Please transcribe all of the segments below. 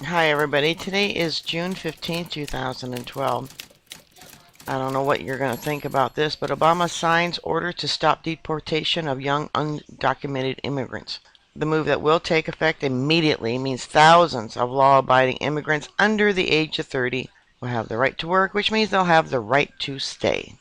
Hi everybody, today is June 15th, 2012. I don't know what you're going to think about this, but Obama signs order to stop deportation of young undocumented immigrants. The move that will take effect immediately means thousands of law-abiding immigrants under the age of 30 will have the right to work, which means they'll have the right to stay.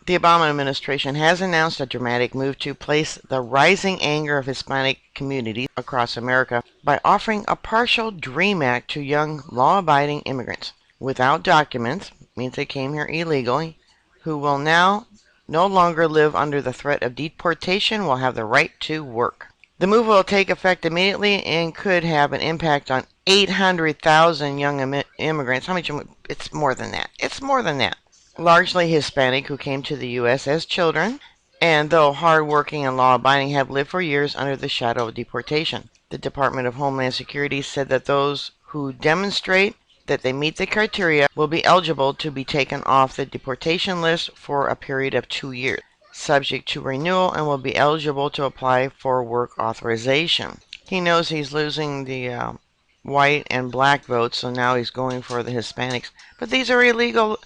The Obama administration has announced a dramatic move to place the rising anger of Hispanic communities across America by offering a partial DREAM Act to young law-abiding immigrants without documents, means they came here illegally, who will now no longer live under the threat of deportation will have the right to work. The move will take effect immediately and could have an impact on 800,000 young immigrants. How much? It's more than that. It's more than that. Largely Hispanic who came to the U.S. as children, and though hardworking and law-abiding, have lived for years under the shadow of deportation. The Department of Homeland Security said that those who demonstrate that they meet the criteria will be eligible to be taken off the deportation list for a period of 2 years, subject to renewal, and will be eligible to apply for work authorization. He knows he's losing the white and black votes, so now he's going for the Hispanics. But these are illegal.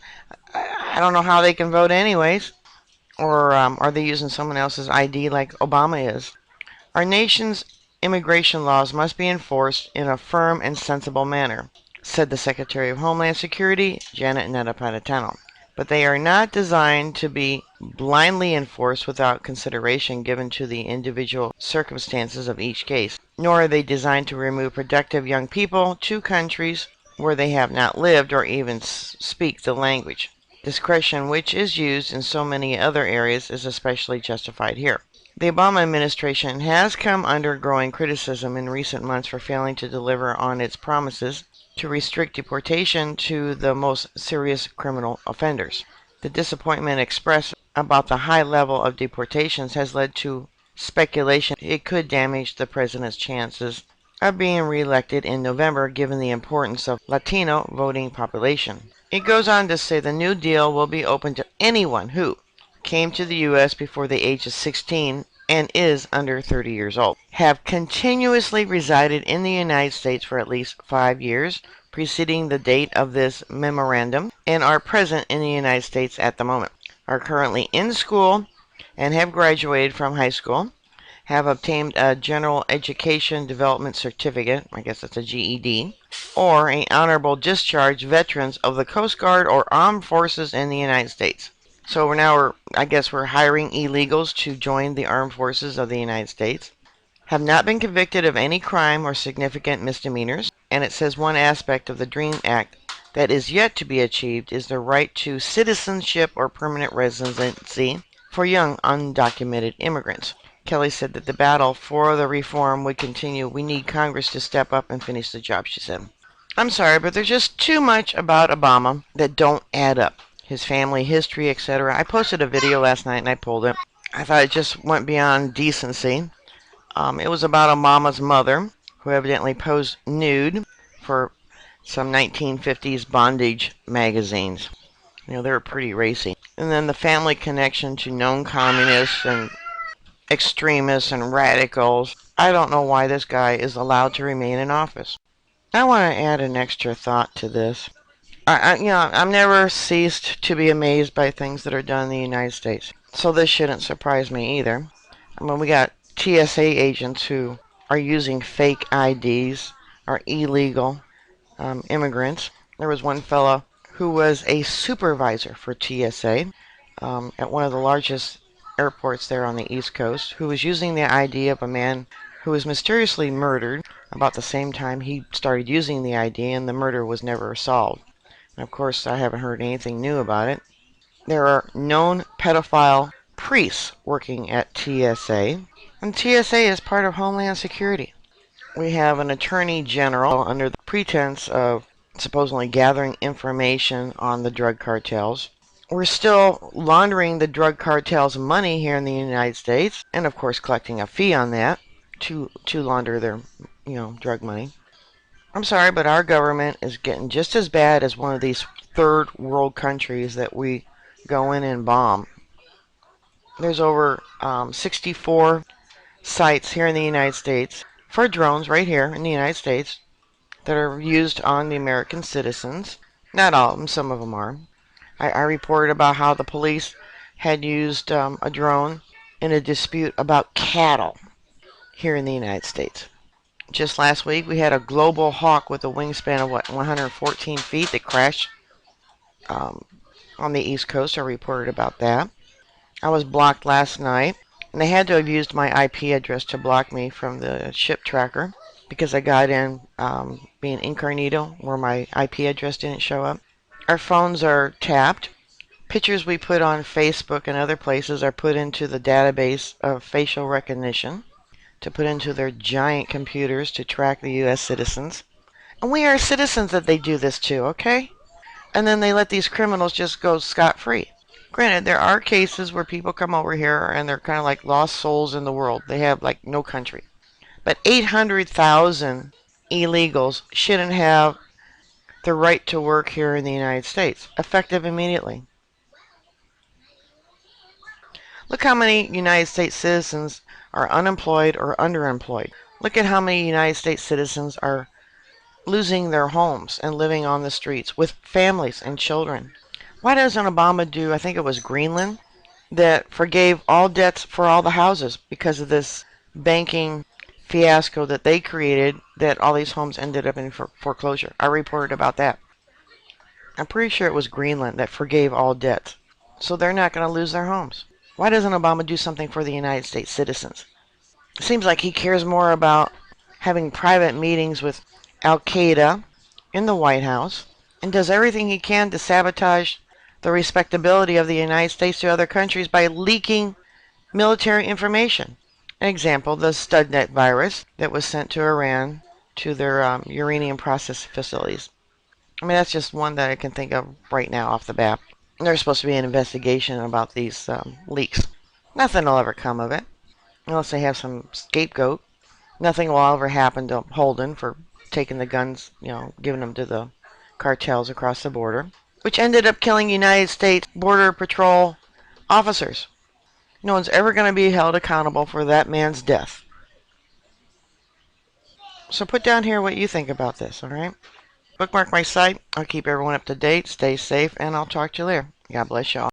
I don't know how they can vote anyways. Or are they using someone else's ID like Obama is? Our nation's immigration laws must be enforced in a firm and sensible manner, said the Secretary of Homeland Security, Janet Napolitano. But they are not designed to be blindly enforced without consideration given to the individual circumstances of each case, nor are they designed to remove productive young people to countries where they have not lived or even speak the language. Discretion, which is used in so many other areas, is especially justified here. The Obama administration has come under growing criticism in recent months for failing to deliver on its promises to restrict deportation to the most serious criminal offenders. The disappointment expressed about the high level of deportations has led to speculation it could damage the president's chances of being reelected in November given the importance of Latino voting population. It goes on to say the New Deal will be open to anyone who came to the U.S. before the age of 16 and is under 30 years old, have continuously resided in the United States for at least 5 years preceding the date of this memorandum, and are present in the United States at the moment, are currently in school and have graduated from high school, have obtained a General Education Development Certificate, I guess that's a GED, or an honorable discharge veterans of the Coast Guard or Armed Forces in the United States. So I guess we're hiring illegals to join the armed forces of the United States. Have not been convicted of any crime or significant misdemeanors. And it says one aspect of the DREAM Act that is yet to be achieved is the right to citizenship or permanent residency for young undocumented immigrants. Kelly said that the battle for the reform would continue. We need Congress to step up and finish the job, she said. I'm sorry, but there's just too much about Obama that don't add up. His family history, etc. I posted a video last night and I pulled it. I thought it just went beyond decency. It was about a mama's mother who evidently posed nude for some 1950s bondage magazines. You know, they were pretty racy. And then the family connection to known communists and extremists and radicals. I don't know why this guy is allowed to remain in office. I want to add an extra thought to this. I've never ceased to be amazed by things that are done in the United States. So this shouldn't surprise me either. I mean, we got TSA agents who are using fake IDs, are illegal immigrants. There was one fella who was a supervisor for TSA at one of the largest airports there on the East Coast, who was using the ID of a man who was mysteriously murdered about the same time he started using the ID, and the murder was never solved. And of course, I haven't heard anything new about it. There are known pedophile priests working at TSA, and TSA is part of Homeland Security. We have an attorney general under the pretense of supposedly gathering information on the drug cartels. We're still laundering the drug cartels' money here in the United States, and of course collecting a fee on that to launder their, drug money. I'm sorry, but our government is getting just as bad as one of these third world countries that we go in and bomb. There's over 64 sites here in the United States for drones right here in the United States that are used on the American citizens. Not all of them, some of them are. I reported about how the police had used a drone in a dispute about cattle here in the United States. Just last week, we had a global hawk with a wingspan of 114 feet that crashed um, on the East Coast. I reported about that. I was blocked last night, and they had to have used my IP address to block me from the ship tracker because I got in being incognito where my IP address didn't show up. Our phones are tapped. Pictures we put on Facebook and other places are put into the database of facial recognition to put into their giant computers to track the U.S. citizens. And we are citizens that they do this to, okay? And then they let these criminals just go scot-free. Granted, there are cases where people come over here and they're kind of like lost souls in the world. They have like no country. But 800,000 illegals shouldn't have the right to work here in the United States, effective immediately. Look how many United States citizens are unemployed or underemployed. Look at how many United States citizens are losing their homes and living on the streets with families and children. Why doesn't Obama do, I think it was Greenland, that forgave all debts for all the houses because of this banking fiasco that they created that all these homes ended up in foreclosure? I reported about that. I'm pretty sure it was Greenland that forgave all debts. So they're not going to lose their homes. Why doesn't Obama do something for the United States citizens? It seems like he cares more about having private meetings with Al Qaeda in the White House and does everything he can to sabotage the respectability of the United States to other countries by leaking military information. An example, the Studnet virus that was sent to Iran to their uranium process facilities. I mean, that's just one that I can think of right now off the bat. There's supposed to be an investigation about these leaks. Nothing will ever come of it unless they have some scapegoat. Nothing will ever happen to Holden for taking the guns, giving them to the cartels across the border, which ended up killing United States Border Patrol officers. No one's ever going to be held accountable for that man's death. So put down here what you think about this, all right? Bookmark my site. I'll keep everyone up to date. Stay safe, and I'll talk to you later. God bless y'all.